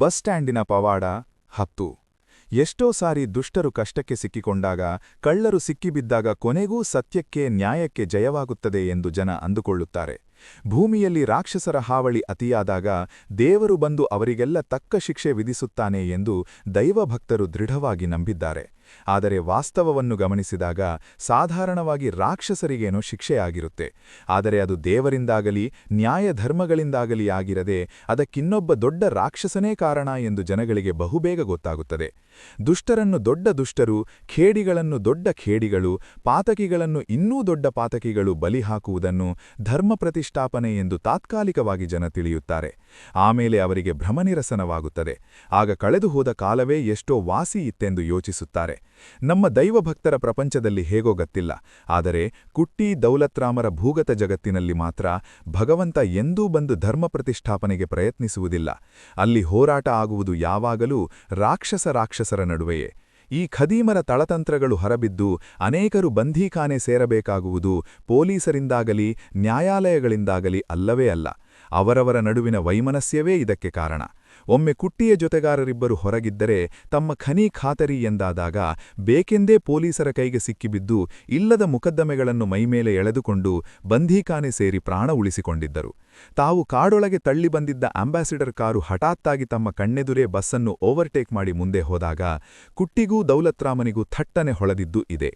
Bus ಸ್ಟ್ಯಾಂಡಿನ ಪವಾಡ 10. ಎಷ್ಟೋ ಸಾರಿ ದುಷ್ಟರು ಕಷ್ಟಕ್ಕೆ ಸಿಕ್ಕಿಕೊಂಡಾಗ, ಕಳ್ಳರು ಸಿಕ್ಕಿಬಿದ್ದಾಗ ಕೊನೆಗೂ ಸತ್ಯಕ್ಕೆ ನ್ಯಾಯಕ್ಕೆ ಜಯವಾಗುತ್ತದೆ ಎಂದು ಜನ ಅಂದುಕೊಳ್ಳುತ್ತಾರೆ. ಭೂಮಿಯಲ್ಲಿ ರಾಕ್ಷಸರ ಹಾವಳಿ ಅತಿಯಾದಾಗ ದೇವರು ಬಂದು ಅವರಿಗೆಲ್ಲ ತಕ್ಕ ಶಿಕ್ಷೆ ವಿಧಿಸುತ್ತಾನೆ ಎಂದು ದೈವಭಕ್ತರು ದೃಢವಾಗಿ ನಂಬಿದ್ದಾರೆ. ಆದರೆ ವಾಸ್ತವವನ್ನು ಗಮನಿಸಿದಾಗ ಸಾಧಾರಣವಾಗಿ ರಾಕ್ಷಸರಿಗೇನೋ ಶಿಕ್ಷೆಯಾಗಿರುತ್ತೆ. ಆದರೆ ಅದು ದೇವರಿಂದಾಗಲಿ ನ್ಯಾಯಧರ್ಮಗಳಿಂದಾಗಲಿ ಆಗಿರದೆ ಅದಕ್ಕಿನ್ನೊಬ್ಬ ದೊಡ್ಡ ರಾಕ್ಷಸನೇ ಕಾರಣ ಎಂದು ಜನಗಳಿಗೆ ಬಹುಬೇಗ ಗೊತ್ತಾಗುತ್ತದೆ. ದುಷ್ಟರನ್ನು ದೊಡ್ಡ ದುಷ್ಟರು, ಖೇಡಿಗಳನ್ನು ದೊಡ್ಡ ಖೇಡಿಗಳು, ಪಾತಕಿಗಳನ್ನು ಇನ್ನೂ ದೊಡ್ಡ ಪಾತಕಿಗಳು ಬಲಿ ಹಾಕುವುದನ್ನು ಧರ್ಮ ಪ್ರತಿಷ್ಠಾಪನೆ ಎಂದು ತಾತ್ಕಾಲಿಕವಾಗಿ ಜನ ತಿಳಿಯುತ್ತಾರೆ. ಆಮೇಲೆ ಅವರಿಗೆ ಭ್ರಮನಿರಸನವಾಗುತ್ತದೆ. ಆಗ ಕಳೆದು ಹೋದ ಕಾಲವೇ ಎಷ್ಟೋ ವಾಸಿ ಇತ್ತೆಂದು ಯೋಚಿಸುತ್ತಾರೆ. ನಮ್ಮ ದೈವಭಕ್ತರ ಪ್ರಪಂಚದಲ್ಲಿ ಹೇಗೋ ಗೊತ್ತಿಲ್ಲ, ಆದರೆ ಕುಟ್ಟಿ ದೌಲತ್ರಾಮರ ಭೂಗತ ಜಗತ್ತಿನಲ್ಲಿ ಮಾತ್ರ ಭಗವಂತ ಎಂದೂ ಬಂದು ಧರ್ಮ ಪ್ರತಿಷ್ಠಾಪನೆಗೆ ಪ್ರಯತ್ನಿಸುವುದಿಲ್ಲ. ಅಲ್ಲಿ ಹೋರಾಟ ಆಗುವುದು ಯಾವಾಗಲೂ ರಾಕ್ಷಸರ ನಡುವೆಯೇ. ಈ ಖದೀಮರ ತಳತಂತ್ರಗಳು ಹೊರಬಿದ್ದು ಅನೇಕರು ಬಂಧೀಖಾನೆ ಸೇರಬೇಕಾಗುವುದು ಪೊಲೀಸರಿಂದಾಗಲಿ ನ್ಯಾಯಾಲಯಗಳಿಂದಾಗಲಿ ಅಲ್ಲವೇ ಅಲ್ಲ. ಅವರವರ ನಡುವಿನ ವೈಮನಸ್ಯವೇ ಇದಕ್ಕೆ ಕಾರಣ. ಒಮ್ಮೆ ಕುಟ್ಟಿಯ ಜೊತೆಗಾರರಿಬ್ಬರು ಹೊರಗಿದ್ದರೆ ತಮ್ಮ ಖನಿ ಖಾತರಿ ಎಂದಾದಾಗ ಬೇಕೆಂದೇ ಪೊಲೀಸರ ಕೈಗೆ ಸಿಕ್ಕಿಬಿದ್ದು ಇಲ್ಲದ ಮುಕದ್ದಮೆಗಳನ್ನು ಮೈಮೇಲೆ ಎಳೆದುಕೊಂಡು ಬಂಧೀಖಾನೆ ಸೇರಿ ಪ್ರಾಣ ಉಳಿಸಿಕೊಂಡಿದ್ದರು. ತಾವು ಕಾಡೊಳಗೆ ತಳ್ಳಿ ಬಂದಿದ್ದ ಅಂಬಾಸಿಡರ್ ಕಾರು ಹಠಾತ್ತಾಗಿ ತಮ್ಮ ಕಣ್ಣೆದುರೇ ಬಸ್ಸನ್ನು ಓವರ್ಟೇಕ್ ಮಾಡಿ ಮುಂದೆ ಹೋದಾಗ ಕುಟ್ಟಿಗೂ ದೌಲತ್ರಾಮನಿಗೂ ಥಟ್ಟನೆ ಹೊಳೆದಿದ್ದು ಇದೆ.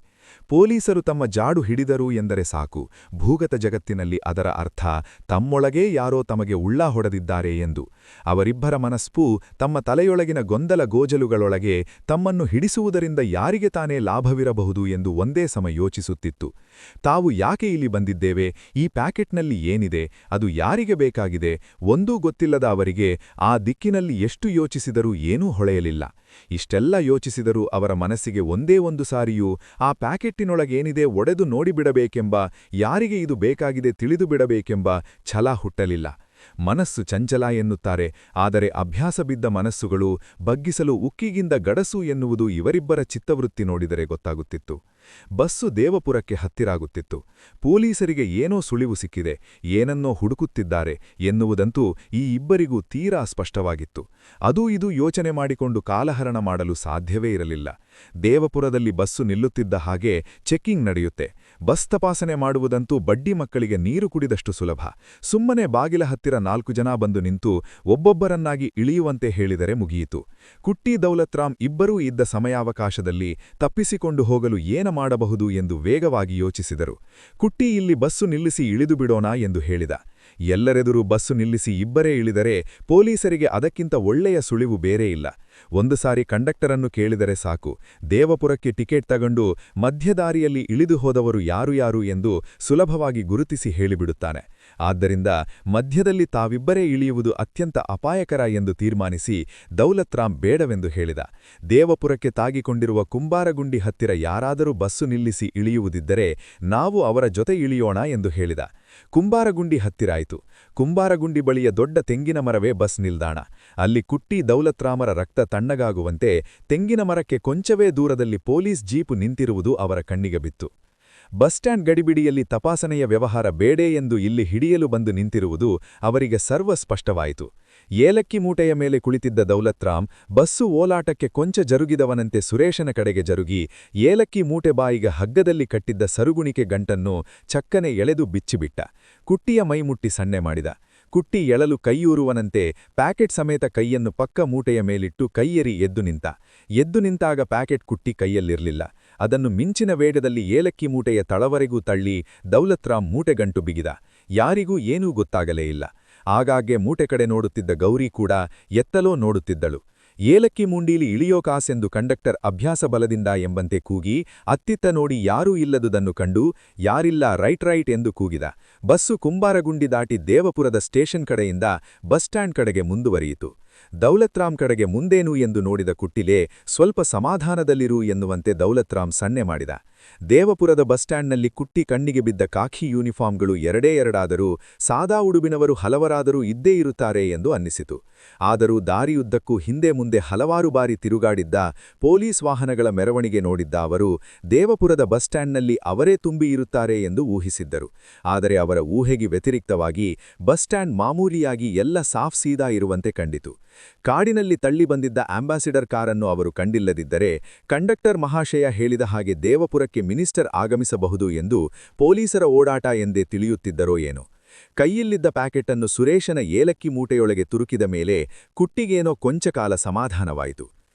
ಪೊಲೀಸರು ತಮ್ಮ ಜಾಡು ಹಿಡಿದರು ಎಂದರೆ ಸಾಕು, ಭೂಗತ ಜಗತ್ತಿನಲ್ಲಿ ಅದರ ಅರ್ಥ ತಮ್ಮೊಳಗೇ ಯಾರೋ ತಮಗೆ ಉಳ್ಳಾ ಹೊಡೆದಿದ್ದಾರೆ ಎಂದು. ಅವರಿಬ್ಬರ ಮನಸ್ಪೂ ತಮ್ಮ ತಲೆಯೊಳಗಿನ ಗೊಂದಲ ಗೋಜಲುಗಳೊಳಗೆ ತಮ್ಮನ್ನು ಹಿಡಿಸುವುದರಿಂದ ಯಾರಿಗೆ ತಾನೇ ಲಾಭವಿರಬಹುದು ಎಂದು ಒಂದೇ ಸಮ ಯೋಚಿಸುತ್ತಿತ್ತು. ತಾವು ಯಾಕೆ ಇಲ್ಲಿ ಬಂದಿದ್ದೇವೆ, ಈ ಪ್ಯಾಕೆಟ್ನಲ್ಲಿ ಏನಿದೆ, ಅದು ಯಾರಿಗೆ ಬೇಕಾಗಿದೆ, ಒಂದೂ ಗೊತ್ತಿಲ್ಲದ ಅವರಿಗೆ ಆ ದಿಕ್ಕಿನಲ್ಲಿ ಎಷ್ಟು ಯೋಚಿಸಿದರೂ ಏನೂ ಹೊಳೆಯಲಿಲ್ಲ. ಇಷ್ಟೆಲ್ಲ ಯೋಚಿಸಿದರೂ ಅವರ ಮನಸ್ಸಿಗೆ ಒಂದೇ ಒಂದು ಸಾರಿಯೂ ಆ ಪ್ಯಾಕೆಟ್ಟಿನೊಳಗೇನಿದೆ ಒಡೆದು ನೋಡಿಬಿಡಬೇಕೆಂಬ, ಯಾರಿಗೆ ಇದು ಬೇಕಾಗಿದೆ ತಿಳಿದುಬಿಡಬೇಕೆಂಬ ಛಲ ಹುಟ್ಟಲಿಲ್ಲ. ಮನಸ್ಸು ಚಂಚಲ ಎನ್ನುತ್ತಾರೆ, ಆದರೆ ಅಭ್ಯಾಸ ಬಿದ್ದ ಮನಸ್ಸುಗಳು ಬಗ್ಗಿಸಲು ಉಕ್ಕಿಗಿಂದ ಗಡಸು ಎನ್ನುವುದು ಇವರಿಬ್ಬರ ಚಿತ್ತವೃತ್ತಿ ನೋಡಿದರೆ ಗೊತ್ತಾಗುತ್ತಿತ್ತು. ಬಸ್ಸು ದೇವಪುರಕ್ಕೆ ಹತ್ತಿರಾಗುತ್ತಿತ್ತು. ಪೊಲೀಸರಿಗೆ ಏನೋ ಸುಳಿವು ಸಿಕ್ಕಿದೆ, ಏನನ್ನೋ ಹುಡುಕುತ್ತಿದ್ದಾರೆ ಎನ್ನುವುದಂತೂ ಈ ಇಬ್ಬರಿಗೂ ತೀರಾ ಸ್ಪಷ್ಟವಾಗಿತ್ತು. ಅದೂ ಇದು ಯೋಚನೆ ಮಾಡಿಕೊಂಡು ಕಾಲಹರಣ ಮಾಡಲು ಸಾಧ್ಯವೇ ಇರಲಿಲ್ಲ. ದೇವಪುರದಲ್ಲಿ ಬಸ್ಸು ನಿಲ್ಲುತ್ತಿದ್ದ ಹಾಗೆ ಚೆಕ್ಕಿಂಗ್ ನಡೆಯುತ್ತೆ. ಬಸ್ ತಪಾಸಣೆ ಮಾಡುವುದಂತೂ ಬಡ್ಡಿ ಮಕ್ಕಳಿಗೆ ನೀರು ಕುಡಿದಷ್ಟು ಸುಲಭ. ಸುಮ್ಮನೆ ಬಾಗಿಲ ಹತ್ತಿರ 4 ಜನ ಬಂದು ನಿಂತು ಒಬ್ಬೊಬ್ಬರನ್ನಾಗಿ ಇಳಿಯುವಂತೆ ಹೇಳಿದರೆ ಮುಗಿಯಿತು. ಕುಟ್ಟಿ ದೌಲತ್ರಾಮ್ ಇಬ್ಬರೂ ಇದ್ದ ಸಮಯಾವಕಾಶದಲ್ಲಿ ತಪ್ಪಿಸಿಕೊಂಡು ಹೋಗಲು ಏನ ಮಾಡಬಹುದು ಎಂದು ವೇಗವಾಗಿ ಯೋಚಿಸಿದರು. ಕುಟ್ಟಿ ಇಲ್ಲಿ ಬಸ್ಸು ನಿಲ್ಲಿಸಿ ಇಳಿದು ಬಿಡೋಣ ಎಂದು ಹೇಳಿದ. ಎಲ್ಲರೆದುರು ಬಸ್ಸು ನಿಲ್ಲಿಸಿ ಇಬ್ಬರೇ ಇಳಿದರೆ ಪೊಲೀಸರಿಗೆ ಅದಕ್ಕಿಂತ ಒಳ್ಳೆಯ ಸುಳಿವು ಬೇರೆ ಇಲ್ಲ. ಒಂದು ಸಾರಿ ಕಂಡಕ್ಟರನ್ನು ಕೇಳಿದರೆ ಸಾಕು, ದೇವಪುರಕ್ಕೆ ಟಿಕೆಟ್ ತಗೊಂಡು ಮಧ್ಯದಾರಿಯಲ್ಲಿ ಇಳಿದು ಹೋದವರು ಯಾರು ಎಂದು ಸುಲಭವಾಗಿ ಗುರುತಿಸಿ ಹೇಳಿಬಿಡುತ್ತಾನೆ. ಆದ್ದರಿಂದ ಮಧ್ಯದಲ್ಲಿ ತಾವಿಬ್ಬರೇ ಇಳಿಯುವುದು ಅತ್ಯಂತ ಅಪಾಯಕರ ಎಂದು ತೀರ್ಮಾನಿಸಿ ದೌಲತ್ರಾಮ್ ಬೇಡವೆಂದು ಹೇಳಿದ. ದೇವಪುರಕ್ಕೆ ತಾಗಿಕೊಂಡಿರುವ ಕುಂಬಾರಗುಂಡಿ ಹತ್ತಿರ ಯಾರಾದರೂ ಬಸ್ಸು ನಿಲ್ಲಿಸಿ ಇಳಿಯುವುದಿದ್ದರೆ ನಾವು ಅವರ ಜೊತೆ ಇಳಿಯೋಣ ಎಂದು ಹೇಳಿದ. ಕುಂಬಾರಗುಂಡಿ ಹತ್ತಿರಾಯಿತು. ಕುಂಬಾರಗುಂಡಿ ಬಳಿಯ ದೊಡ್ಡ ತೆಂಗಿನ ಮರವೇ ಬಸ್ ನಿಲ್ದಾಣ. ಅಲ್ಲಿ ಕುಟ್ಟಿ ದೌಲತ್ರಾಮರ ರಕ್ತ ತಣ್ಣಗಾಗುವಂತೆ ತೆಂಗಿನ ಮರಕ್ಕೆ ಕೊಂಚವೇ ದೂರದಲ್ಲಿ ಪೊಲೀಸ್ ಜೀಪು ನಿಂತಿರುವುದು ಅವರ ಕಣ್ಣಿಗೆ ಬಿತ್ತು. ಬಸ್ ಸ್ಟ್ಯಾಂಡ್ ಗಡಿಬಿಡಿಯಲ್ಲಿ ತಪಾಸಣೆಯ ವ್ಯವಹಾರ ಬೇಡೇ ಎಂದು ಇಲ್ಲಿ ಹಿಡಿಯಲು ಬಂದು ನಿಂತಿರುವುದು ಅವರಿಗೆ ಸರ್ವ ಸ್ಪಷ್ಟವಾಯಿತು. ಏಲಕ್ಕಿ ಮೂಟೆಯ ಮೇಲೆ ಕುಳಿತಿದ್ದ ದೌಲತ್ರಾಮ್ ಬಸ್ಸು ಓಲಾಟಕ್ಕೆ ಕೊಂಚ ಜರುಗಿದವನಂತೆ ಸುರೇಶನ ಕಡೆಗೆ ಜರುಗಿ ಏಲಕ್ಕಿ ಮೂಟೆ ಬಾಯಿಗೆ ಹಗ್ಗದಲ್ಲಿ ಕಟ್ಟಿದ್ದ ಸರುಗುಣಿಕೆ ಗಂಟನ್ನು ಚಕ್ಕನೆ ಎಳೆದು ಬಿಚ್ಚಿಬಿಟ್ಟ. ಕುಟ್ಟಿಯ ಮೈ ಮುಟ್ಟಿ ಸನ್ನೆ ಮಾಡಿದ. ಕುಟ್ಟಿ ಎಳಲು ಕೈಯೂರುವನಂತೆ ಪ್ಯಾಕೆಟ್ ಸಮೇತ ಕೈಯನ್ನು ಪಕ್ಕ ಮೂಟೆಯ ಮೇಲಿಟ್ಟು ಕೈಯೆರಿ ಎದ್ದು ನಿಂತಾಗ ಪ್ಯಾಕೆಟ್ ಕುಟ್ಟಿ ಕೈಯಲ್ಲಿರಲಿಲ್ಲ. ಅದನ್ನು ಮಿಂಚಿನ ವೇಗದಲ್ಲಿ ಏಲಕ್ಕಿ ಮೂಟೆಯ ತಳವರೆಗೂ ತಳ್ಳಿ ದೌಲತ್ರಾಮ್ ಮೂಟೆಗಂಟು ಬಿಗಿದ. ಯಾರಿಗೂ ಏನೂ ಗೊತ್ತಾಗಲೇ ಇಲ್ಲ. ಆಗಾಗ್ಗೆ ಮೂಟೆ ಕಡೆ ನೋಡುತ್ತಿದ್ದ ಗೌರಿ ಕೂಡ ಎತ್ತಲೋ ನೋಡುತ್ತಿದ್ದಳು. ಏಲಕ್ಕಿ ಮುಂಡೀಲಿ ಇಳಿಯೋ ಕಾಸೆಂದು ಕಂಡಕ್ಟರ್ ಅಭ್ಯಾಸ ಬಲದಿಂದ ಎಂಬಂತೆ ಕೂಗಿ ಅತ್ತಿತ್ತ ನೋಡಿ ಯಾರೂ ಇಲ್ಲದುದನ್ನು ಕಂಡು ಯಾರಿಲ್ಲ ರೈಟ್ ಎಂದು ಕೂಗಿದ. ಬಸ್ಸು ಕುಂಬಾರಗುಂಡಿ ದಾಟಿ ದೇವಪುರದ ಸ್ಟೇಷನ್ ಕಡೆಯಿಂದ ಬಸ್ ಸ್ಟ್ಯಾಂಡ್ ಕಡೆಗೆ ಮುಂದುವರಿಯಿತು. ದೌಲತ್ರಾಮ್ ಕಡೆಗೆ ಮುಂದೇನು ಎಂದು ನೋಡಿದ ಕುಟ್ಟಿಲೆ ಸ್ವಲ್ಪ ಸಮಾಧಾನದಲ್ಲಿರು ಎನ್ನುವಂತೆ ದೌಲತ್ರಾಮ್ ಸನ್ನೆ ಮಾಡಿದ. ದೇವಪುರದ ಬಸ್ ಸ್ಟ್ಯಾಂಡ್ನಲ್ಲಿ ಕುಟ್ಟಿ ಕಣ್ಣಿಗೆ ಬಿದ್ದ ಕಾಕಿ ಯೂನಿಫಾರ್ಮ್ಗಳು ಎರಡೇ ಎರಡಾದರೂ ಸಾದಾ ಉಡುಬಿನವರು ಹಲವರಾದರೂ ಇದ್ದೇ ಇರುತ್ತಾರೆ ಎಂದು ಅನ್ನಿಸಿತು. ಆದರೂ ದಾರಿಯುದ್ದಕ್ಕೂ ಹಿಂದೆ ಮುಂದೆ ಹಲವಾರು ಬಾರಿ ತಿರುಗಾಡಿದ್ದ ಪೊಲೀಸ್ ವಾಹನಗಳ ಮೆರವಣಿಗೆ ನೋಡಿದ್ದ ಅವರು ದೇವಪುರದ ಬಸ್ ಸ್ಟ್ಯಾಂಡ್ನಲ್ಲಿ ಅವರೇ ತುಂಬಿ ಇರುತ್ತಾರೆ ಎಂದು ಊಹಿಸಿದ್ದರು. ಆದರೆ ಅವರ ಊಹೆಗೆ ವ್ಯತಿರಿಕ್ತವಾಗಿ ಬಸ್ ಸ್ಟ್ಯಾಂಡ್ ಮಾಮೂಲಿಯಾಗಿ ಎಲ್ಲ ಸಾಫ್ ಸೀದಾ ಇರುವಂತೆ ಕಂಡಿತು. ಕಾಡಿನಲ್ಲಿ ತಳ್ಳಿ ಬಂದಿದ್ದ ಆಂಬಾಸಿಡರ್ ಕಾರನ್ನು ಅವರು ಕಂಡಿಲ್ಲದಿದ್ದರೆ ಕಂಡಕ್ಟರ್ ಮಹಾಶಯ ಹೇಳಿದ ಹಾಗೆ ದೇವಪುರಕ್ಕೆ ಮಿನಿಸ್ಟರ್ ಆಗಮಿಸಬಹುದು ಎಂದು ಪೊಲೀಸರ ಓಡಾಟ ಎಂದೇ ತಿಳಿಯುತ್ತಿದ್ದರೋ ಏನೋ. ಕೈಯಲ್ಲಿದ್ದ ಪ್ಯಾಕೆಟನ್ನು ಸುರೇಶನ ಏಲಕ್ಕಿ ಮೂಟೆಯೊಳಗೆ ತುರುಕಿದ ಮೇಲೆ ಕುಟ್ಟಿಗೇನೋ ಕೊಂಚ ಕಾಲ ಸಮಾಧಾನವಾಯಿತು.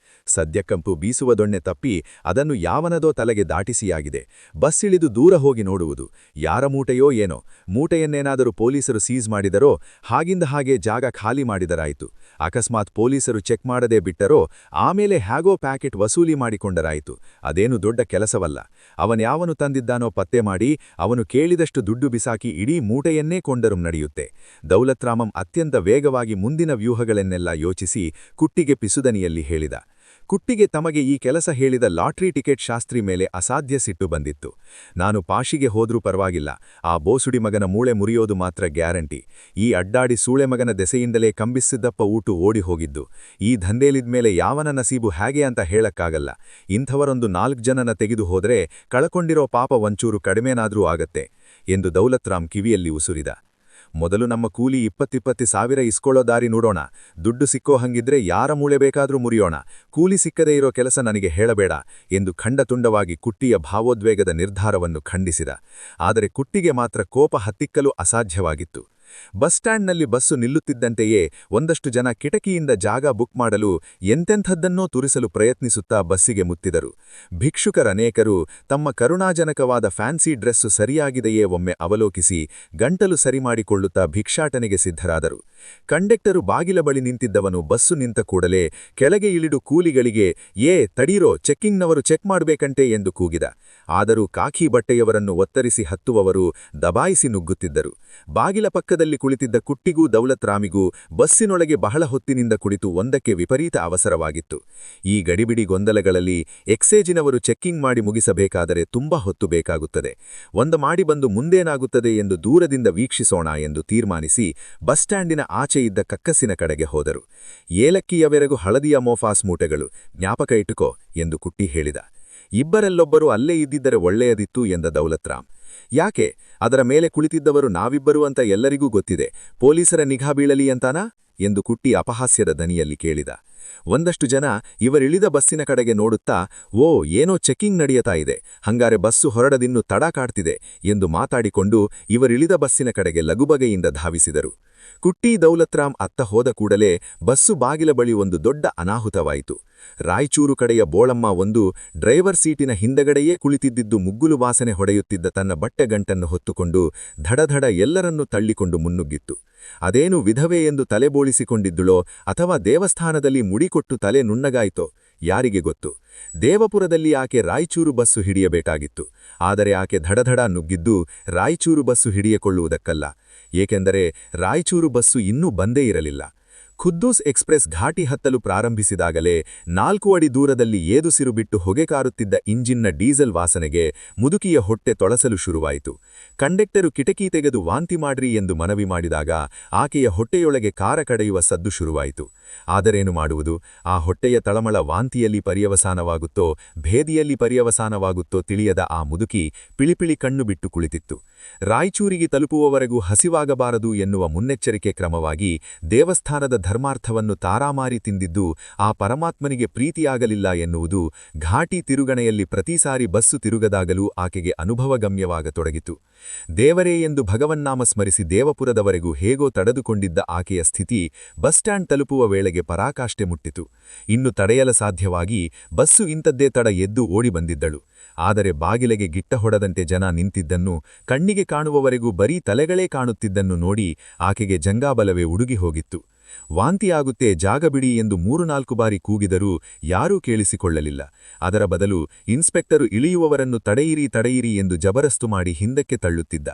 ಸದ್ಯಕ್ಕಂತೂ ಬೀಸುವ ದೊಣ್ಣೆ ತಪ್ಪಿ ಅದನ್ನು ಯಾವನದೋ ತಲೆಗೆ ದಾಟಿಸಿಯಾಗಿದೆ. ಬಸ್ಸಿಳಿದು ದೂರ ಹೋಗಿ ನೋಡುವುದು. ಯಾರ ಮೂಟೆಯೋ ಏನೋ. ಮೂಟೆಯನ್ನೇನಾದರೂ ಪೊಲೀಸರು ಸೀಸ್ ಮಾಡಿದರೋ ಹಾಗಿಂದ ಹಾಗೆ ಜಾಗ ಖಾಲಿ ಮಾಡಿದರಾಯಿತು. ಅಕಸ್ಮಾತ್ ಪೊಲೀಸರು ಚೆಕ್ ಮಾಡದೇ ಬಿಟ್ಟರೋ ಆಮೇಲೆ ಹ್ಯಾಗೋ ಪ್ಯಾಕೆಟ್ ವಸೂಲಿ ಮಾಡಿಕೊಂಡರಾಯಿತು. ಅದೇನು ದೊಡ್ಡ ಕೆಲಸವಲ್ಲ. ಅವನ್ಯಾವನು ತಂದಿದ್ದಾನೋ ಪತ್ತೆ ಮಾಡಿ ಅವನು ಕೇಳಿದಷ್ಟು ದುಡ್ಡು ಬಿಸಾಕಿ ಇಡೀ ಮೂಟೆಯನ್ನೇ ಕೊಂಡರೂ ನಡೆಯುತ್ತೆ. ದೌಲತ್ರಾಮಂ ಅತ್ಯಂತ ವೇಗವಾಗಿ ಮುಂದಿನ ವ್ಯೂಹಗಳನ್ನೆಲ್ಲ ಯೋಚಿಸಿ ಕುಟ್ಟಿಗೆ ಪಿಸುದನಿಯಲ್ಲಿ ಹೇಳಿದ. ಕುಟ್ಟಿಗೆ ತಮಗೆ ಈ ಕೆಲಸ ಹೇಳಿದ ಲಾಟ್ರಿ ಟಿಕೆಟ್ ಶಾಸ್ತ್ರಿ ಮೇಲೆ ಅಸಾಧ್ಯ ಸಿಟ್ಟು ಬಂದಿತ್ತು. ನಾನು ಪಾಶಿಗೆ ಹೋದ್ರೂ ಪರವಾಗಿಲ್ಲ, ಆ ಬೋಸುಡಿ ಮಗನ ಮೂಳೆ ಮುರಿಯೋದು ಮಾತ್ರ ಗ್ಯಾರಂಟಿ. ಈ ಅಡ್ಡಾಡಿ ಸೂಳೆ ಮಗನ ದೆಸೆಯಿಂದಲೇ ಕಂಬಿಸಿದ್ದಪ್ಪ ಊಟು ಓಡಿ ಹೋಗಿದ್ದು. ಈ ದಂಧೇಲಿದ್ಮೇಲೆ ಯಾವನ ನಸೀಬು ಹೇಗೆ ಅಂತ ಹೇಳಕ್ಕಾಗಲ್ಲ. ಇಂಥವರೊಂದು 4 ಜನನ ತೆಗೆದು ಹೋದ್ರೆ ಕಳಕೊಂಡಿರೋ ಪಾಪ ಒಂಚೂರು ಕಡಿಮೆನಾದ್ರೂ ಆಗತ್ತೆ ಎಂದು ದೌಲತ್ರಾಮ್ ಕಿವಿಯಲ್ಲಿ ಉಸುರಿದ. ಮೊದಲು ನಮ್ಮ ಕೂಲಿ 20-20 ಸಾವಿರ ಇಸ್ಕೊಳ್ಳೋ ದಾರಿ ನೋಡೋಣ. ದುಡ್ಡು ಸಿಕ್ಕೋ ಹಂಗಿದ್ರೆ ಯಾರ ಮೂಳೆ ಬೇಕಾದ್ರೂ ಮುರಿಯೋಣ. ಕೂಲಿ ಸಿಕ್ಕದೇ ಇರೋ ಕೆಲಸ ನನಗೆ ಹೇಳಬೇಡ ಎಂದು ಖಂಡತುಂಡವಾಗಿ ಕುಟ್ಟಿಯ ಭಾವೋದ್ವೇಗದ ನಿರ್ಧಾರವನ್ನು ಖಂಡಿಸಿದ. ಆದರೆ ಕುಟ್ಟಿಗೆ ಮಾತ್ರ ಕೋಪ ಹತ್ತಿಕ್ಕಲು ಅಸಾಧ್ಯವಾಗಿತ್ತು. ಬಸ್ ಸ್ಟ್ಯಾಂಡ್ನಲ್ಲಿ ಬಸ್ಸು ನಿಲ್ಲುತ್ತಿದ್ದಂತೆಯೇ ಒಂದಷ್ಟು ಜನ ಕಿಟಕಿಯಿಂದ ಜಾಗ ಬುಕ್ ಮಾಡಲು ಎಂತೆಂಥದ್ದನ್ನೋ ತುರಿಸಲು ಪ್ರಯತ್ನಿಸುತ್ತಾ ಬಸ್ಸಿಗೆ ಮುತ್ತಿದರು. ಭಿಕ್ಷುಕರನೇಕರು ತಮ್ಮ ಕರುಣಾಜನಕವಾದ ಫ್ಯಾನ್ಸಿ ಡ್ರೆಸ್ಸು ಸರಿಯಾಗಿದೆಯೇ ಒಮ್ಮೆ ಅವಲೋಕಿಸಿ ಗಂಟಲು ಸರಿಮಾಡಿಕೊಳ್ಳುತ್ತಾ ಭಿಕ್ಷಾಟನೆಗೆ ಸಿದ್ಧರಾದರು. ಕಂಡಕ್ಟರು ಬಾಗಿಲ ಬಳಿ ನಿಂತಿದ್ದವನು ಬಸ್ಸು ನಿಂತ ಕೂಡಲೇ ಕೆಳಗೆ ಇಳಿದು ಕೂಲಿಗಳಿಗೆ ತಡೀರೋ, ಚೆಕ್ಕಿಂಗ್ನವರು ಚೆಕ್ ಮಾಡಬೇಕಂತೆ ಎಂದು ಕೂಗಿದ. ಆದರೂ ಕಾಕಿ ಬಟ್ಟೆಯವರನ್ನು ಒತ್ತರಿಸಿ ಹತ್ತುವವರು ದಬಾಯಿಸಿ ನುಗ್ಗುತ್ತಿದ್ದರು. ಬಾಗಿಲ ಪಕ್ಕದಲ್ಲಿ ಕುಳಿತಿದ್ದ ಕುಟ್ಟಿಗೂ ದೌಲತ್ರಾಮಿಗೂ ಬಸ್ಸಿನೊಳಗೆ ಬಹಳ ಹೊತ್ತಿನಿಂದ ಕುಳಿತು ಒಂದಕ್ಕೆ ವಿಪರೀತ ಅವಸರವಾಗಿತ್ತು. ಈ ಗಡಿಬಿಡಿ ಗೊಂದಲಗಳಲ್ಲಿ ಎಕ್ಸೇಜಿನವರು ಚೆಕ್ಕಿಂಗ್ ಮಾಡಿ ಮುಗಿಸಬೇಕಾದರೆ ತುಂಬಾ ಹೊತ್ತು ಬೇಕಾಗುತ್ತದೆ. ಒಂದು ಮಾಡಿ ಬಂದು ಮುಂದೇನಾಗುತ್ತದೆ ಎಂದು ದೂರದಿಂದ ವೀಕ್ಷಿಸೋಣ ಎಂದು ತೀರ್ಮಾನಿಸಿ ಬಸ್ ಸ್ಟ್ಯಾಂಡಿನ ಆಚೆ ಇದ್ದ ಕಕ್ಕಸಿನ ಕಡೆಗೆ ಹೋದರು. ಏಲಕ್ಕಿಯವೆರಗು ಹಳದಿಯ ಮೋಫಾಸ್ ಮೂಟೆಗಳು, ಜ್ಞಾಪಕ ಇಟ್ಟುಕೋ ಎಂದು ಕುಟ್ಟಿ ಹೇಳಿದ. ಇಬ್ಬರಲ್ಲೊಬ್ಬರು ಅಲ್ಲೇ ಇದ್ದಿದ್ದರೆ ಒಳ್ಳೆಯದಿತ್ತು ಎಂದ ದೌಲತ್ರಾಮ್. ಯಾಕೆ? ಅದರ ಮೇಲೆ ಕುಳಿತಿದ್ದವರು ನಾವಿಬ್ಬರು ಅಂತ ಎಲ್ಲರಿಗೂ ಗೊತ್ತಿದೆ. ಪೊಲೀಸರ ನಿಘಾ ಬೀಳಲಿ ಅಂತಾನಾ ಎಂದು ಕುಟ್ಟಿ ಅಪಹಾಸ್ಯದ ದನಿಯಲ್ಲಿ ಕೇಳಿದ. ಒಂದಷ್ಟು ಜನ ಇವರಿಳಿದ ಬಸ್ಸಿನ ಕಡೆಗೆ ನೋಡುತ್ತಾ ಏನೋ ಚೆಕ್ಕಿಂಗ್ ನಡೆಯತಾ ಇದೆ, ಹಂಗಾರೆ ಬಸ್ಸು ಹೊರಡದಿನ್ನು ತಡ ಕಾಡ್ತಿದೆ ಎಂದು ಮಾತಾಡಿಕೊಂಡು ಇವರಿಳಿದ ಬಸ್ಸಿನ ಕಡೆಗೆ ಲಗುಬಗೆಯಿಂದ ಧಾವಿಸಿದರು. ಕುಟ್ಟಿ ದೌಲತ್ರಾಮ್ ಅತ್ತ ಹೋದ ಕೂಡಲೇ ಬಸ್ಸು ಬಾಗಿಲ ಬಳಿ ಒಂದು ದೊಡ್ಡ ಅನಾಹುತವಾಯಿತು. ರಾಯಚೂರು ಕಡೆಯ ಬೋಳಮ್ಮ ಒಂದು ಡ್ರೈವರ್ ಸೀಟಿನ ಹಿಂದಗಡೆಯೇ ಕುಳಿತಿದ್ದಿದ್ದು ಮುಗ್ಗುಲು ವಾಸನೆ ಹೊಡೆಯುತ್ತಿದ್ದ ತನ್ನ ಬಟ್ಟೆಗಂಟನ್ನು ಹೊತ್ತುಕೊಂಡು ಧಡಧಡ ಎಲ್ಲರನ್ನೂ ತಳ್ಳಿಕೊಂಡು ಮುನ್ನುಗ್ಗಿತ್ತು. ಅದೇನು ವಿಧವೆ ಎಂದು ತಲೆಬೋಳಿಸಿಕೊಂಡಿದ್ದುಳೋ ಅಥವಾ ದೇವಸ್ಥಾನದಲ್ಲಿ ಮುಡಿಕೊಟ್ಟು ತಲೆ ನುಣ್ಣಗಾಯಿತೋ ಯಾರಿಗೆ ಗೊತ್ತು. ದೇವಪುರದಲ್ಲಿ ಆಕೆ ರಾಯಚೂರು ಬಸ್ಸು ಹಿಡಿಯಬೇಕಾಗಿತ್ತು. ಆದರೆ ಆಕೆ ಧಡಧಡ ನುಗ್ಗಿದ್ದು ರಾಯಚೂರು ಬಸ್ಸು ಹಿಡಿಯಕೊಳ್ಳುವುದಕ್ಕಲ್ಲ. ಏಕೆಂದರೆ ರಾಯಚೂರು ಬಸ್ಸು ಇನ್ನೂ ಬಂದೇ ಇರಲಿಲ್ಲ. ಖುದ್ದೂಸ್ ಎಕ್ಸ್‌ಪ್ರೆಸ್ ಘಾಟಿ ಹತ್ತಲು ಪ್ರಾರಂಭಿಸಿದಾಗಲೇ 4 ಅಡಿ ದೂರದಲ್ಲಿ ಏದುಸಿರು ಬಿಟ್ಟು ಹೊಗೆ ಕಾರುತ್ತಿದ್ದ ಇಂಜಿನ್ನ ಡೀಸೆಲ್ ವಾಸನೆಗೆ ಮುದುಕಿಯ ಹೊಟ್ಟೆ ತೊಳಸಲು ಶುರುವಾಯಿತು. ಕಂಡಕ್ಟರು ಕಿಟಕಿ ತೆಗೆದು ವಾಂತಿ ಮಾಡ್ರಿ ಎಂದು ಮನವಿ ಮಾಡಿದಾಗ ಆಕೆಯ ಹೊಟ್ಟೆಯೊಳಗೆ ಕಾರ ಕಡೆಯುವ ಸದ್ದು ಶುರುವಾಯಿತು. ಆದರೇನು ಮಾಡುವುದು? ಆ ಹೊಟ್ಟೆಯ ತಳಮಳ ವಾಂತಿಯಲ್ಲಿ ಪರ್ಯವಸಾನವಾಗುತ್ತೋ ಭೇದಿಯಲ್ಲಿ ಪರ್ಯವಸಾನವಾಗುತ್ತೋ ತಿಳಿಯದ ಆ ಮುದುಕಿ ಪಿಳಿಪಿಳಿ ಕಣ್ಣು ಬಿಟ್ಟು ಕುಳಿತಿತ್ತು. ರಾಯಚೂರಿಗೆ ತಲುಪುವವರೆಗೂ ಹಸಿವಾಗಬಾರದು ಎನ್ನುವ ಮುನ್ನೆಚ್ಚರಿಕೆ ಕ್ರಮವಾಗಿ ದೇವಸ್ಥಾನದ ಧರ್ಮಾರ್ಥವನ್ನು ತಾರಾಮಾರಿ ತಿಂದಿದ್ದು ಆ ಪರಮಾತ್ಮನಿಗೆ ಪ್ರೀತಿಯಾಗಲಿಲ್ಲ ಎನ್ನುವುದು ಘಾಟಿ ತಿರುಗಣೆಯಲ್ಲಿ ಪ್ರತಿ ಸಾರಿ ಬಸ್ಸು ತಿರುಗದಾಗಲೂ ಆಕೆಗೆ ಅನುಭವಗಮ್ಯವಾಗತೊಡಗಿತು. ದೇವರೇ ಎಂದು ಭಗವನ್ನಾಮ ಸ್ಮರಿಸಿ ದೇವಪುರದವರೆಗೂ ಹೇಗೋ ತಡೆದುಕೊಂಡಿದ್ದ ಆಕೆಯ ಸ್ಥಿತಿ ಬಸ್ ಸ್ಟ್ಯಾಂಡ್ ತಲುಪುವ ವೇಳೆಗೆ ಪರಾಕಾಷ್ಠೆ ಮುಟ್ಟಿತು. ಇನ್ನು ತಡೆಯಲ ಸಾಧ್ಯವಾಗಿ ಬಸ್ಸು ಇಂಥದ್ದೇ ತಡ ಎದ್ದು ಓಡಿ ಬಂದಿದ್ದಳು. ಆದರೆ ಬಾಗಿಲೆಗೆ ಗಿಟ್ಟ ಹೊಡೆದಂತೆ ಜನ ನಿಂತಿದ್ದನ್ನು, ಕಣ್ಣಿಗೆ ಕಾಣುವವರೆಗೂ ಬರೀ ತಲೆಗಳೇ ಕಾಣುತ್ತಿದ್ದನ್ನು ನೋಡಿ ಆಕೆಗೆ ಜಂಗಾಬಲವೇ ಉಡುಗಿ ಹೋಗಿತ್ತು. ವಾಂತಿಯಾಗುತ್ತೆ, ಜಾಗ ಬಿಡಿ ಎಂದು 3-4 ಬಾರಿ ಕೂಗಿದರೂ ಯಾರೂ ಕೇಳಿಸಿಕೊಳ್ಳಲಿಲ್ಲ. ಅದರ ಬದಲು ಇನ್ಸ್ಪೆಕ್ಟರು ಇಳಿಯುವವರನ್ನು ತಡೆಯಿರಿ ಎಂದು ಜಬರಸ್ತು ಮಾಡಿ ಹಿಂದಕ್ಕೆ ತಳ್ಳುತ್ತಿದ್ದ.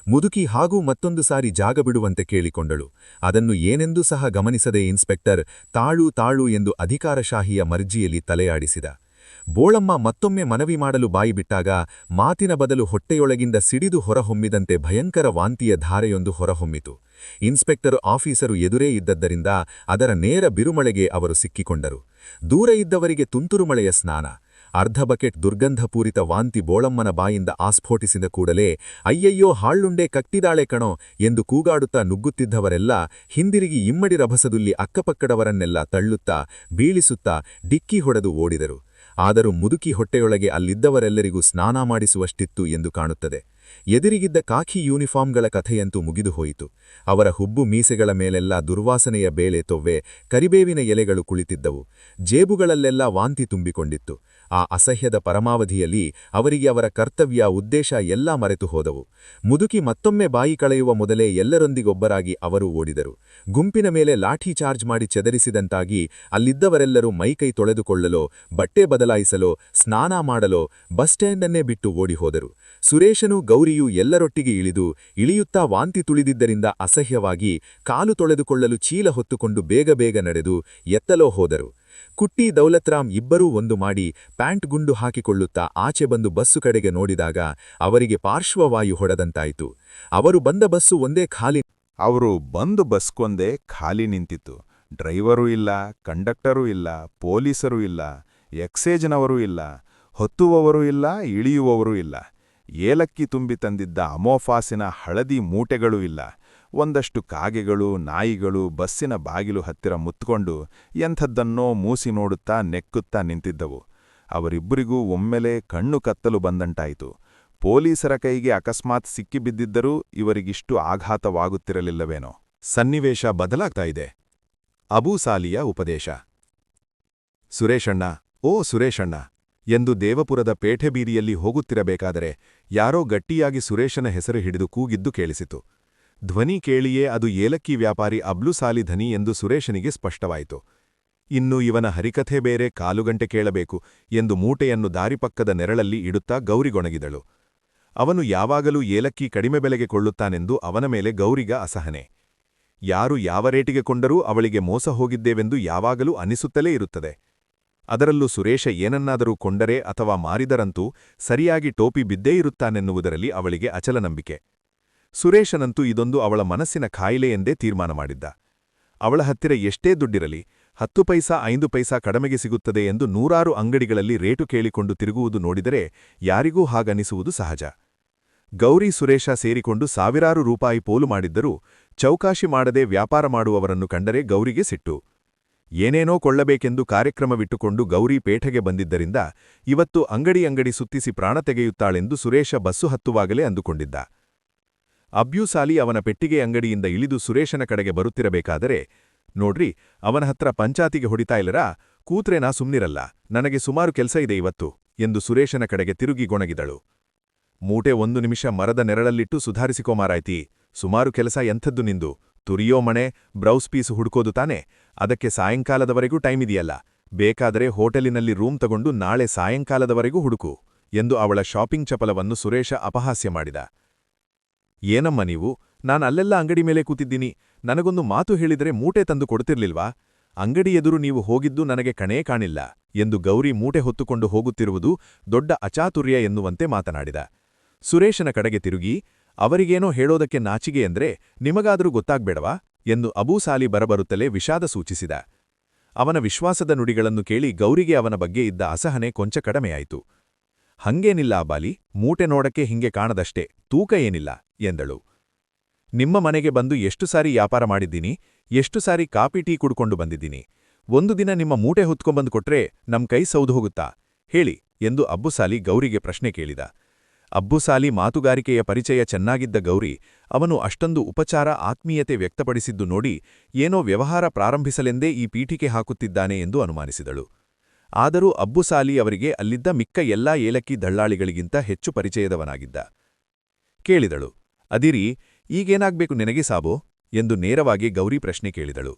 ಮುದುಕಿ ಹಾಗೂ ಮತ್ತೊಂದು ಸಾರಿ ಜಾಗ ಬಿಡುವಂತೆ ಕೇಳಿಕೊಂಡಳು. ಅದನ್ನು ಏನೆಂದೂ ಸಹ ಗಮನಿಸದೆ ಇನ್ಸ್ಪೆಕ್ಟರ್ ತಾಳು ಎಂದು ಅಧಿಕಾರಶಾಹಿಯ ಮರ್ಜಿಯಲ್ಲಿ ತಲೆಯಾಡಿಸಿದ. ಬೋಳಮ್ಮ ಮತ್ತೊಮ್ಮೆ ಮನವಿ ಮಾಡಲು ಬಾಯಿಬಿಟ್ಟಾಗ ಮಾತಿನ ಬದಲು ಹೊಟ್ಟೆಯೊಳಗಿಂದ ಸಿಡಿದು ಹೊರಹೊಮ್ಮಿದಂತೆ ಭಯಂಕರ ವಾಂತಿಯ ಧಾರೆಯೊಂದು ಹೊರಹೊಮ್ಮಿತು. ಇನ್ಸ್ಪೆಕ್ಟರ್ ಆಫೀಸರು ಎದುರೇ ಇದ್ದದ್ದರಿಂದ ಅದರ ನೇರ ಬಿರುಮಳೆಗೆ ಅವರು ಸಿಕ್ಕಿಕೊಂಡರು. ದೂರ ಇದ್ದವರಿಗೆ ತುಂತುರು ಮಳೆಯ ಸ್ನಾನ. ಅರ್ಧ ಬಕೆಟ್ ದುರ್ಗಂಧಪೂರಿತ ವಾಂತಿ ಬೋಳಮ್ಮನ ಬಾಯಿಂದ ಆಸ್ಫೋಟಿಸಿದ ಕೂಡಲೇ ಅಯ್ಯಯ್ಯೋ ಹಾಳುಂಡೆ ಕಟ್ಟಿದಾಳೆ ಕಣೋ ಎಂದು ಕೂಗಾಡುತ್ತಾ ನುಗ್ಗುತ್ತಿದ್ದವರೆಲ್ಲ ಹಿಂದಿರುಗಿ ಇಮ್ಮಡಿ ರಭಸದುಲ್ಲಿ ಅಕ್ಕಪಕ್ಕದವರನ್ನೆಲ್ಲ ತಳ್ಳುತ್ತಾ ಬೀಳಿಸುತ್ತಾ ಡಿಕ್ಕಿ ಹೊಡೆದು ಓಡಿದರು. ಆದರೂ ಮುದುಕಿ ಹೊಟ್ಟೆಯೊಳಗೆ ಅಲ್ಲಿದ್ದವರೆಲ್ಲರಿಗೂ ಸ್ನಾನ ಮಾಡಿಸುವಷ್ಟಿತ್ತು ಎಂದು ಕಾಣುತ್ತದೆ. ಎದುರಿಗಿದ್ದ ಕಾಕಿ ಯೂನಿಫಾರ್ಮ್ಗಳ ಕಥೆಯಂತೂ ಮುಗಿದು ಹೋಯಿತು. ಅವರ ಹುಬ್ಬು ಮೀಸೆಗಳ ಮೇಲೆಲ್ಲ ದುರ್ವಾಸನೆಯ ಬೇಳೆ ತೊವ್ವೆ ಕರಿಬೇವಿನ ಎಲೆಗಳು ಕುಳಿತಿದ್ದವು. ಜೇಬುಗಳಲ್ಲೆಲ್ಲ ವಾಂತಿ ತುಂಬಿಕೊಂಡಿತ್ತು. ಆ ಅಸಹ್ಯದ ಪರಮಾವಧಿಯಲ್ಲಿ ಅವರಿಗೆ ಅವರ ಕರ್ತವ್ಯ ಉದ್ದೇಶ ಎಲ್ಲ ಮರೆತು ಹೋದವು. ಮುದುಕಿ ಮತ್ತೊಮ್ಮೆ ಬಾಯಿ ಕಳೆಯುವ ಮೊದಲೇ ಎಲ್ಲರೊಂದಿಗೊಬ್ಬರಾಗಿ ಅವರು ಓಡಿದರು. ಗುಂಪಿನ ಮೇಲೆ ಲಾಠಿ ಚಾರ್ಜ್ ಮಾಡಿ ಚೆದರಿಸಿದಂತಾಗಿ ಅಲ್ಲಿದ್ದವರೆಲ್ಲರೂ ಮೈಕೈ ತೊಳೆದುಕೊಳ್ಳಲೋ, ಬಟ್ಟೆ ಬದಲಾಯಿಸಲೋ, ಸ್ನಾನ ಮಾಡಲೋ ಬಸ್ ಸ್ಟ್ಯಾಂಡನ್ನೇ ಬಿಟ್ಟು ಓಡಿಹೋದರು. ಸುರೇಶನೂ ಗೌರಿಯೂ ಎಲ್ಲರೊಟ್ಟಿಗೆ ಇಳಿಯುತ್ತಾ ವಾಂತಿ ತುಳಿದಿದ್ದರಿಂದ ಅಸಹ್ಯವಾಗಿ ಕಾಲು ತೊಳೆದುಕೊಳ್ಳಲು ಚೀಲ ಹೊತ್ತುಕೊಂಡು ಬೇಗ ನಡೆದು ಎತ್ತಲೋ ಹೋದರು. ಕುಟ್ಟಿ ದೌಲತ್ರಾಮ್ ಇಬ್ಬರೂ ಒಂದು ಮಾಡಿ ಪ್ಯಾಂಟ್ ಗುಂಡು ಹಾಕಿಕೊಳ್ಳುತ್ತಾ ಆಚೆ ಬಂದು ಬಸ್ಸು ಕಡೆಗೆ ನೋಡಿದಾಗ ಅವರಿಗೆ ಪಾರ್ಶ್ವವಾಯು ಹೊಡೆದಂತಾಯಿತು. ಅವರು ಬಂದ ಬಸ್ಸು ಒಂದೇ ಖಾಲಿ. ಅವರು ಬಂದು ಬಸ್ಕೊಂದೇ ಖಾಲಿ ನಿಂತಿತ್ತು. ಡ್ರೈವರೂ ಇಲ್ಲ, ಕಂಡಕ್ಟರೂ ಇಲ್ಲ, ಪೊಲೀಸರೂ ಇಲ್ಲ, ಎಕ್ಸೇಜ್ನವರೂ ಇಲ್ಲ, ಹೊತ್ತುವವರೂ ಇಲ್ಲ, ಇಳಿಯುವವರೂ ಇಲ್ಲ. ಏಲಕ್ಕಿ ತುಂಬಿ ತಂದಿದ್ದ ಅಮೋಫಾಸಿನ ಹಳದಿ ಮೂಟೆಗಳೂ ಇಲ್ಲ. ಒಂದಷ್ಟು ಕಾಗೆಗಳು, ನಾಯಿಗಳು ಬಸ್ಸಿನ ಬಾಗಿಲು ಹತ್ತಿರ ಮುತ್ಕೊಂಡು ಎಂಥದ್ದನ್ನೋ ಮೂಸಿ ನೋಡುತ್ತಾ ನೆಕ್ಕುತ್ತಾ ನಿಂತಿದ್ದವು. ಅವರಿಬ್ಬರಿಗೂ ಒಮ್ಮೆಲೆ ಕಣ್ಣು ಕತ್ತಲು ಬಂದಂಟಾಯಿತು. ಪೊಲೀಸರ ಕೈಗೆ ಅಕಸ್ಮಾತ್ ಸಿಕ್ಕಿಬಿದ್ದಿದ್ದರೂ ಇವರಿಗಿಷ್ಟು ಆಘಾತವಾಗುತ್ತಿರಲಿಲ್ಲವೇನೋ. ಸನ್ನಿವೇಶ ಬದಲಾಗ್ತಾ ಇದೆ. ಅಬೂಸಾಲಿಯ ಉಪದೇಶ. ಸುರೇಶಣ್ಣ, ಓ ಸುರೇಶಣ್ಣ ಎಂದು ದೇವಪುರದ ಪೇಠೆ ಬೀದಿಯಲ್ಲಿ ಹೋಗುತ್ತಿರಬೇಕಾದರೆ ಯಾರೋ ಗಟ್ಟಿಯಾಗಿ ಸುರೇಶನ ಹೆಸರು ಹಿಡಿದು ಕೂಗಿದ್ದು ಕೇಳಿಸಿತು. ಧ್ವನಿ ಕೇಳಿಯೇ ಅದು ಏಲಕ್ಕಿ ವ್ಯಾಪಾರಿ ಅಬ್ಲುಸಾಲಿ ಧನಿ ಎಂದು ಸುರೇಶನಿಗೆ ಸ್ಪಷ್ಟವಾಯಿತು. ಇನ್ನು ಇವನ ಹರಿಕಥೆ ಬೇರೆ, ಕಾಲುಗಂಟೆ ಕೇಳಬೇಕು ಎಂದು ಮೂಟೆಯನ್ನು ದಾರಿಪಕ್ಕದ ನೆರಳಲ್ಲಿ ಇಡುತ್ತಾ ಗೌರಿಗೊಣಗಿದಳು. ಅವನು ಯಾವಾಗಲೂ ಏಲಕ್ಕಿ ಕಡಿಮೆ ಬೆಲೆಗೆ ಕೊಳ್ಳುತ್ತಾನೆಂದು ಅವನ ಮೇಲೆ ಗೌರಿಗ ಅಸಹನೆ. ಯಾರು ಯಾವ ರೇಟಿಗೆ ಕೊಂಡರೂ ಅವಳಿಗೆ ಮೋಸ ಹೋಗಿದ್ದೇವೆಂದು ಯಾವಾಗಲೂ ಅನಿಸುತ್ತಲೇ ಇರುತ್ತದೆ. ಅದರಲ್ಲೂ ಸುರೇಶ ಏನನ್ನಾದರೂ ಕೊಂಡರೆ ಅಥವಾ ಮಾರಿದರಂತೂ ಸರಿಯಾಗಿ ಟೋಪಿ ಬಿದ್ದೇ ಇರುತ್ತಾನೆನ್ನುವುದರಲ್ಲಿ ಅವಳಿಗೆ ಅಚಲ ನಂಬಿಕೆ. ಸುರೇಶನಂತೂ ಇದೊಂದು ಅವಳ ಮನಸ್ಸಿನ ಖಾಯಿಲೆ ಎಂದೇ ತೀರ್ಮಾನ ಮಾಡಿದ್ದ. ಅವಳ ಹತ್ತಿರ ಎಷ್ಟೇ ದುಡ್ಡಿರಲಿ 10 ಪೈಸಾ 5 ಪೈಸಾ ಕಡಿಮೆಗೆ ಸಿಗುತ್ತದೆ ಎಂದು ನೂರಾರು ಅಂಗಡಿಗಳಲ್ಲಿ ರೇಟು ಕೇಳಿಕೊಂಡು ತಿರುಗುವುದು ನೋಡಿದರೆ ಯಾರಿಗೂ ಹಾಗನಿಸುವುದು ಸಹಜ. ಗೌರಿ ಸುರೇಶ ಸೇರಿಕೊಂಡು ಸಾವಿರಾರು ರೂಪಾಯಿ ಪೋಲು ಮಾಡಿದ್ದರೂ ಚೌಕಾಶಿ ಮಾಡದೆ ವ್ಯಾಪಾರ ಮಾಡುವವರನ್ನು ಕಂಡರೆ ಗೌರಿಗೆ ಸಿಟ್ಟು. ಏನೇನೋ ಕೊಳ್ಳಬೇಕೆಂದು ಕಾರ್ಯಕ್ರಮವಿಟ್ಟುಕೊಂಡು ಗೌರಿ ಪೇಟೆಗೆ ಬಂದಿದ್ದರಿಂದ ಇವತ್ತು ಅಂಗಡಿ ಸುತ್ತಿಸಿ ಪ್ರಾಣ ತೆಗೆಯುತ್ತಾಳೆಂದು ಸುರೇಶ ಬಸ್ಸು ಹತ್ತುವಾಗಲೇ ಅಂದುಕೊಂಡಿದ್ದ. ಅಬ್ಯೂಸಾಲಿ ಅವನ ಪೆಟ್ಟಿಗೆ ಅಂಗಡಿಯಿಂದ ಇಳಿದು ಸುರೇಶನ ಕಡೆಗೆ ಬರುತ್ತಿರಬೇಕಾದರೆ, ನೋಡ್ರಿ ಅವನ ಹತ್ರ ಪಂಚಾತಿಗೆ ಹೊಡಿತಾ ಇಲ್ಲರಾ, ಕೂತ್ರೆ ಸುಮ್ನಿರಲ್ಲ, ನನಗೆ ಸುಮಾರು ಕೆಲಸ ಇದೆ ಇವತ್ತು ಎಂದು ಸುರೇಶನ ಕಡೆಗೆ ತಿರುಗಿ ಗೊಣಗಿದಳು. ಮೂಟೆ 1 ನಿಮಿಷ ಮರದ ನೆರಳಲ್ಲಿಟ್ಟು ಸುಧಾರಿಸಿಕೋಮಾರಾಯ್ತಿ. ಸುಮಾರು ಕೆಲಸ ಎಂಥದ್ದು ನಿಂದು? ತುರಿಯೋ ಮಣೆ, ಬ್ರೌಸ್ ಪೀಸು ಹುಡುಕೋದು ತಾನೆ? ಅದಕ್ಕೆ ಸಾಯಂಕಾಲದವರೆಗೂ ಟೈಮಿದೆಯಲ್ಲ. ಬೇಕಾದರೆ ಹೋಟೆಲಿನಲ್ಲಿ ರೂಮ್ ತಗೊಂಡು ನಾಳೆ ಸಾಯಂಕಾಲದವರೆಗೂ ಹುಡುಕು ಎಂದು ಅವಳ ಶಾಪಿಂಗ್ ಚಪಲವನ್ನು ಸುರೇಶ ಅಪಹಾಸ್ಯ ಮಾಡಿದ. ಏನಮ್ಮ ನೀವು, ನಾನಲ್ಲೆಲ್ಲ ಅಂಗಡಿ ಮೇಲೆ ಕೂತಿದ್ದೀನಿ, ನನಗೊಂದು ಮಾತು ಹೇಳಿದರೆ ಮೂಟೆ ತಂದು ಕೊಡ್ತಿರ್ಲಿಲ್ವಾ? ಅಂಗಡಿ ಎದುರು ನೀವು ಹೋಗಿದ್ದು ನನಗೆ ಕಣೇ ಕಾಣಿಲ್ಲ ಎಂದು ಗೌರಿ ಮೂಟೆ ಹೊತ್ತುಕೊಂಡು ಹೋಗುತ್ತಿರುವುದು ದೊಡ್ಡ ಅಚಾತುರ್ಯ ಎನ್ನುವಂತೆ ಮಾತನಾಡಿದ. ಸುರೇಶನ ಕಡೆಗೆ ತಿರುಗಿ, ಅವರಿಗೇನೋ ಹೇಳೋದಕ್ಕೆ ನಾಚಿಗೆ ಎಂದ್ರೆ ನಿಮಗಾದರೂ ಗೊತ್ತಾಗ್ಬೇಡವಾ ಎಂದು ಅಬೂಸಾಲಿ ಬರಬರುತ್ತಲೇ ವಿಷಾದ ಸೂಚಿಸಿದ. ಅವನ ವಿಶ್ವಾಸದ ನುಡಿಗಳನ್ನು ಕೇಳಿ ಗೌರಿಗೆ ಅವನ ಬಗ್ಗೆ ಇದ್ದ ಅಸಹನೆ ಕೊಂಚ ಕಡಿಮೆಯಾಯಿತು. ಹಂಗೇನಿಲ್ಲ ಅಬಾಲಿ, ಮೂಟೆ ನೋಡಕ್ಕೆ ಹಿಂಗೆ ಕಾಣದಷ್ಟೇ, ತೂಕ ಏನಿಲ್ಲ ಎಂದಳು. ನಿಮ್ಮ ಮನೆಗೆ ಬಂದು ಎಷ್ಟು ಸಾರಿ ವ್ಯಾಪಾರ ಮಾಡಿದ್ದೀನಿ, ಎಷ್ಟು ಸಾರಿ ಕಾಪಿ ಟೀ ಕುಡ್ಕೊಂಡು ಬಂದಿದ್ದೀನಿ. ಒಂದು ದಿನ ನಿಮ್ಮ ಮೂಟೆ ಹೊತ್ಕೊಂಬಂದು ಕೊಟ್ರೆ ನಮ್ ಕೈ ಸೌದು ಹೋಗುತ್ತಾ ಹೇಳಿ ಎಂದು ಅಬ್ಬುಸಾಲಿ ಗೌರಿಗೆ ಪ್ರಶ್ನೆ ಕೇಳಿದ. ಅಬ್ಬುಸಾಲಿ ಮಾತುಗಾರಿಕೆಯ ಪರಿಚಯ ಚೆನ್ನಾಗಿದ್ದ ಗೌರಿ ಅವನು ಅಷ್ಟೊಂದು ಉಪಚಾರ ಆತ್ಮೀಯತೆ ವ್ಯಕ್ತಪಡಿಸಿದ್ದು ನೋಡಿ ಏನೋ ವ್ಯವಹಾರ ಪ್ರಾರಂಭಿಸಲೆಂದೇ ಈ ಪೀಠಿಕೆ ಹಾಕುತ್ತಿದ್ದಾನೆ ಎಂದು ಅನುಮಾನಿಸಿದಳು. ಆದರೂ ಅಬ್ಬುಸಾಲಿ ಅವರಿಗೆ ಅಲ್ಲಿದ್ದ ಮಿಕ್ಕ ಎಲ್ಲಾ ಏಲಕ್ಕಿ ದಳ್ಳಾಳಿಗಳಿಗಿಂತ ಹೆಚ್ಚು ಪರಿಚಯದವನಾಗಿದ್ದ. ಕೇಳಿದಳು, ಅದಿರಿ, ಈಗೇನಾಗ್ಬೇಕು ನಿನಗೆ ಸಾಬೋ ಎಂದು ನೇರವಾಗಿ ಗೌರಿ ಪ್ರಶ್ನೆ ಕೇಳಿದಳು.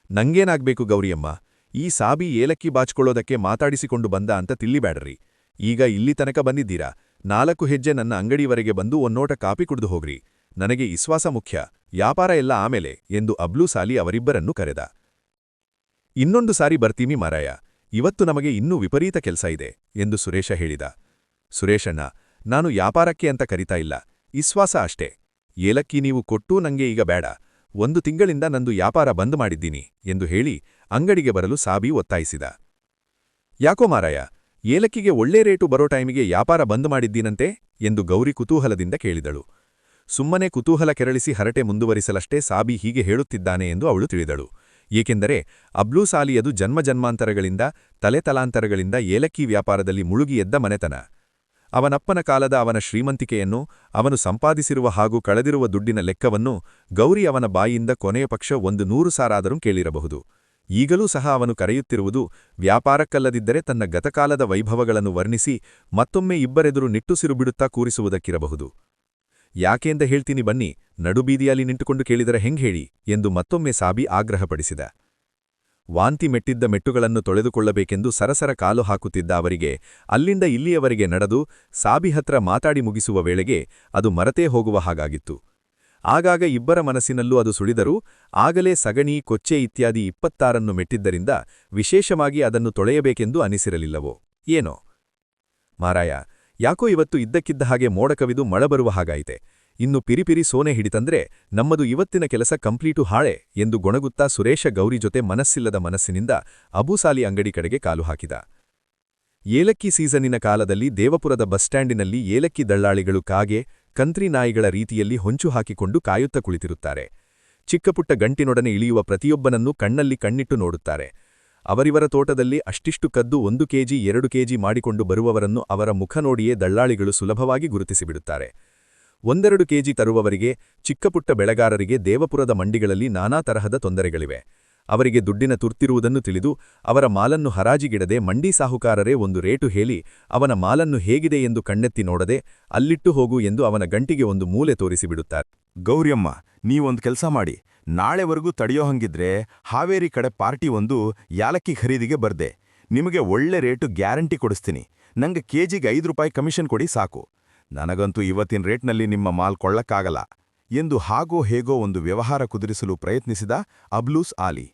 ನಂಗೇನಾಗ್ಬೇಕು ಗೌರಿಯಮ್ಮ, ಈ ಸಾಬಿ ಏಲಕ್ಕಿ ಬಾಚ್ಕೊಳ್ಳೋದಕ್ಕೆ ಮಾತಾಡಿಸಿಕೊಂಡು ಬಂದ ಅಂತ ತಿಳಿಬೇಡ್ರಿ. ಈಗ ಇಲ್ಲಿ ತನಕ ಬಂದಿದ್ದೀರಾ, 4 ಹೆಜ್ಜೆ ನನ್ನ ಅಂಗಡಿವರೆಗೆ ಬಂದು ಒನ್ನೋಟ ಕಾಪಿ ಕುಡ್ದು ಹೋಗ್ರಿ. ನನಗೆ ವಿಶ್ವಾಸ ಮುಖ್ಯ, ವ್ಯಾಪಾರ ಎಲ್ಲ ಆಮೇಲೆ ಎಂದು ಅಬ್ಲೂಸಾಲಿ ಅವರಿಬ್ಬರನ್ನೂ ಕರೆದ. ಇನ್ನೊಂದು ಸಾರಿ ಬರ್ತೀಮಿ ಮಾರಾಯ, ಇವತ್ತು ನಮಗೆ ಇನ್ನೂ ವಿಪರೀತ ಕೆಲಸ ಇದೆ ಎಂದು ಸುರೇಶ ಹೇಳಿದ. ಸುರೇಶಣ್ಣ, ನಾನು ವ್ಯಾಪಾರಕ್ಕೆ ಅಂತ ಕರಿತಾ ಇಲ್ಲ, ವಿಶ್ವಾಸ ಅಷ್ಟೇ. ಏಲಕ್ಕಿ ನೀವು ಕೊಟ್ಟೂ ನಂಗೆ ಈಗ ಬೇಡ. 1 ತಿಂಗಳಿಂದ ನಂದು ವ್ಯಾಪಾರ ಬಂದ್ ಮಾಡಿದ್ದೀನಿ ಎಂದು ಹೇಳಿ ಅಂಗಡಿಗೆ ಬರಲು ಸಾಬಿ ಒತ್ತಾಯಿಸಿದ. ಯಾಕೋ ಮಾರಾಯ, ಏಲಕ್ಕಿಗೆ ಒಳ್ಳೆ ರೇಟು ಬರೋ ಟೈಮಿಗೆ ವ್ಯಾಪಾರ ಬಂದ್ ಮಾಡಿದ್ದೀನಂತೆ ಎಂದು ಗೌರಿ ಕುತೂಹಲದಿಂದ ಕೇಳಿದಳು. ಸುಮ್ಮನೆ ಕುತೂಹಲ ಕೆರಳಿಸಿ ಹರಟೆ ಮುಂದುವರಿಸಲಷ್ಟೇ ಸಾಬಿ ಹೀಗೆ ಹೇಳುತ್ತಿದ್ದಾನೆ ಎಂದು ಅವಳು ತಿಳಿದಳು. ಏಕೆಂದರೆ ಅಬ್ಲೂಸ್ ಆಲಿಯದು ಜನ್ಮಜನ್ಮಾಂತರಗಳಿಂದ ತಲೆತಲಾಂತರಗಳಿಂದ ಏಲಕ್ಕಿ ವ್ಯಾಪಾರದಲ್ಲಿ ಮುಳುಗಿ ಎದ್ದ ಮನೆತನ. ಅವನಪ್ಪನ ಕಾಲದ ಅವನ ಶ್ರೀಮಂತಿಕೆಯನ್ನು, ಅವನು ಸಂಪಾದಿಸಿರುವ ಹಾಗೂ ಕಳೆದಿರುವ ದುಡ್ಡಿನ ಲೆಕ್ಕವನ್ನು ಗೌರಿ ಅವನ ಬಾಯಿಯಿಂದ ಕೊನೆಯ ಪಕ್ಷ 100 ಸಾರಾದರೂ ಕೇಳಿರಬಹುದು. ಈಗಲೂ ಸಹ ಅವನು ಕರೆಯುತ್ತಿರುವುದು ವ್ಯಾಪಾರಕ್ಕಲ್ಲದಿದ್ದರೆ ತನ್ನ ಗತಕಾಲದ ವೈಭವಗಳನ್ನು ವರ್ಣಿಸಿ ಮತ್ತೊಮ್ಮೆ ಇಬ್ಬರೆದುರು ನಿಟ್ಟುಸಿರು ಬಿಡುತ್ತಾ ಕೂರಿಸುವುದಕ್ಕಿರಬಹುದು. ಯಾಕೆಂದ ಹೇಳ್ತೀನಿ ಬನ್ನಿ, ನಡುಬೀದಿಯಲ್ಲಿ ನಿಂತುಕೊಂಡು ಕೇಳಿದರೆ ಹೆಂಗ್ ಹೇಳಿ ಎಂದು ಮತ್ತೊಮ್ಮೆ ಸಾಬಿ ಆಗ್ರಹಪಡಿಸಿದ. ವಾಂತಿ ಮೆಟ್ಟಿದ್ದ ಮೆಟ್ಟುಗಳನ್ನು ತೊಳೆದುಕೊಳ್ಳಬೇಕೆಂದು ಸರಸರ ಕಾಲು ಹಾಕುತ್ತಿದ್ದ ಅವರಿಗೆ ಅಲ್ಲಿಂದ ಇಲ್ಲಿಯವರೆಗೆ ನಡೆದು ಸಾಬಿ ಹತ್ರ ಮಾತಾಡಿ ಮುಗಿಸುವ ವೇಳೆಗೆ ಅದು ಮರತೇ ಹೋಗುವ ಹಾಗಾಗಿತ್ತು. ಆಗಾಗ ಇಬ್ಬರ ಮನಸ್ಸಿನಲ್ಲೂ ಅದು ಸುಳಿದರೂ ಆಗಲೇ ಸಗಣಿ, ಕೊಚ್ಚೆ ಇತ್ಯಾದಿ 26 ಮೆಟ್ಟಿದ್ದರಿಂದ ವಿಶೇಷವಾಗಿ ಅದನ್ನು ತೊಳೆಯಬೇಕೆಂದು ಅನಿಸಿರಲಿಲ್ಲವೋ ಏನೋ. ಮಾರಾಯ, ಯಾಕೋ ಇವತ್ತು ಇದ್ದಕ್ಕಿದ್ದ ಹಾಗೆ ಮೋಡ ಕವಿದು ಮಳೆ ಬರುವ ಹಾಗಾಯಿತೆ. ಇನ್ನು ಪಿರಿಪಿರಿ ಸೋನೆ ಹಿಡಿತಂದ್ರೆ ನಮ್ಮದು ಇವತ್ತಿನ ಕೆಲಸ ಕಂಪ್ಲೀಟು ಹಾಳೆ ಎಂದು ಗೊಣಗುತ್ತಾ ಸುರೇಶ ಗೌರಿ ಜೊತೆ ಮನಸ್ಸಿಲ್ಲದ ಮನಸ್ಸಿನಿಂದ ಅಬೂಸಾಲಿ ಅಂಗಡಿ ಕಡೆಗೆ ಕಾಲು ಹಾಕಿದ. ಏಲಕ್ಕಿ ಸೀಸನ್ನಿನ ಕಾಲದಲ್ಲಿ ದೇವಪುರದ ಬಸ್ ಸ್ಟ್ಯಾಂಡಿನಲ್ಲಿ ಏಲಕ್ಕಿ ದಳ್ಳಾಳಿಗಳು ಕಾಗೆ, ಕಂತ್ರಿ ನಾಯಿಗಳ ರೀತಿಯಲ್ಲಿ ಹೊಂಚು ಹಾಕಿಕೊಂಡು ಕಾಯುತ್ತ ಕುಳಿತಿರುತ್ತಾರೆ. ಚಿಕ್ಕಪುಟ್ಟ ಗಂಟಿನೊಡನೆ ಇಳಿಯುವ ಪ್ರತಿಯೊಬ್ಬನನ್ನೂ ಕಣ್ಣಲ್ಲಿ ಕಣ್ಣಿಟ್ಟು ನೋಡುತ್ತಾರೆ. ಅವರಿವರ ತೋಟದಲ್ಲಿ ಅಷ್ಟಿಷ್ಟು ಕದ್ದು 1 ಕೆಜಿ 2 ಕೆಜಿ ಮಾಡಿಕೊಂಡು ಬರುವವರನ್ನು ಅವರ ಮುಖ ನೋಡಿಯೇ ದಳ್ಳಾಳಿಗಳು ಸುಲಭವಾಗಿ ಗುರುತಿಸಿಬಿಡುತ್ತಾರೆ. 1-2 ಕೆಜಿ ತರುವವರಿಗೆ, ಚಿಕ್ಕಪುಟ್ಟ ಬೆಳೆಗಾರರಿಗೆ ದೇವಪುರದ ಮಂಡಿಗಳಲ್ಲಿ ನಾನಾ ತರಹದ ತೊಂದರೆಗಳಿವೆ. ಅವರಿಗೆ ದುಡ್ಡಿನ ತುರ್ತಿರುವುದನ್ನು ತಿಳಿದು ಅವರ ಮಾಲನ್ನು ಹರಾಜಿಗಿಡದೆ ಮಂಡಿ ಸಾಹುಕಾರರೇ ಒಂದು ರೇಟು ಹೇಳಿ ಅವನ ಮಾಲನ್ನು ಹೇಗಿದೆ ಎಂದು ಕಣ್ಣೆತ್ತಿ ನೋಡದೆ ಅಲ್ಲಿಟ್ಟು ಹೋಗು ಎಂದು ಅವನ ಗಂಟಿಗೆ ಒಂದು ಮೂಲೆ ತೋರಿಸಿಬಿಡುತ್ತಾರೆ. ಗೌರಿಯಮ್ಮ, ನೀವೊಂದು ಕೆಲಸ ಮಾಡಿ, ನಾಳೆವರೆಗೂ ತಡೆಯೋ ಹಂಗಿದ್ರೆ ಹಾವೇರಿ ಕಡೆ ಪಾರ್ಟಿ ಒಂದು ಯಾಲಕ್ಕಿ ಖರೀದಿಗೆ ಬರ್ದೆ. ನಿಮಗೆ ಒಳ್ಳೆ ರೇಟು ಗ್ಯಾರಂಟಿ ಕೊಡಿಸ್ತೀನಿ. ನಂಗೆ ಕೆಜಿಗೆ 5 ರೂಪಾಯಿ ಕಮಿಷನ್ ಕೊಡಿ ಸಾಕು. ನನಗಂತೂ ಇವತ್ತಿನ ರೇಟ್ನಲ್ಲಿ ನಿಮ್ಮ ಮಾಲ್ ಕೊಳ್ಳಕ್ಕಾಗಲ್ಲ ಎಂದು ಹಾಗೋ ಹೇಗೋ ಒಂದು ವ್ಯವಹಾರ ಕುದುರಿಸಲು ಪ್ರಯತ್ನಿಸಿದ ಅಬ್ಲೂಸ್ ಆಲಿ.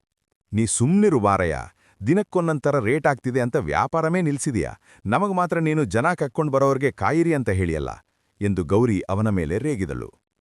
ನೀ ಸುಮ್ನಿರು ಮಾರಯ್ಯ, ದಿನಕ್ಕೊಂದೊಂಥರ ರೇಟ್ ಆಗ್ತಿದೆ ಅಂತ ವ್ಯಾಪಾರಮೇ ನಿಲ್ಸಿದೀಯಾ. ನಮಗ್ ಮಾತ್ರ ನೀನು ಜನ ಕಕ್ಕೊಂಡ್ ಬರೋರ್ಗೆ ಕಾಯಿರಿ ಅಂತ ಹೇಳಿಯಲ್ಲ ಎಂದು ಗೌರಿ ಅವನ ಮೇಲೆ ರೇಗಿದಳು.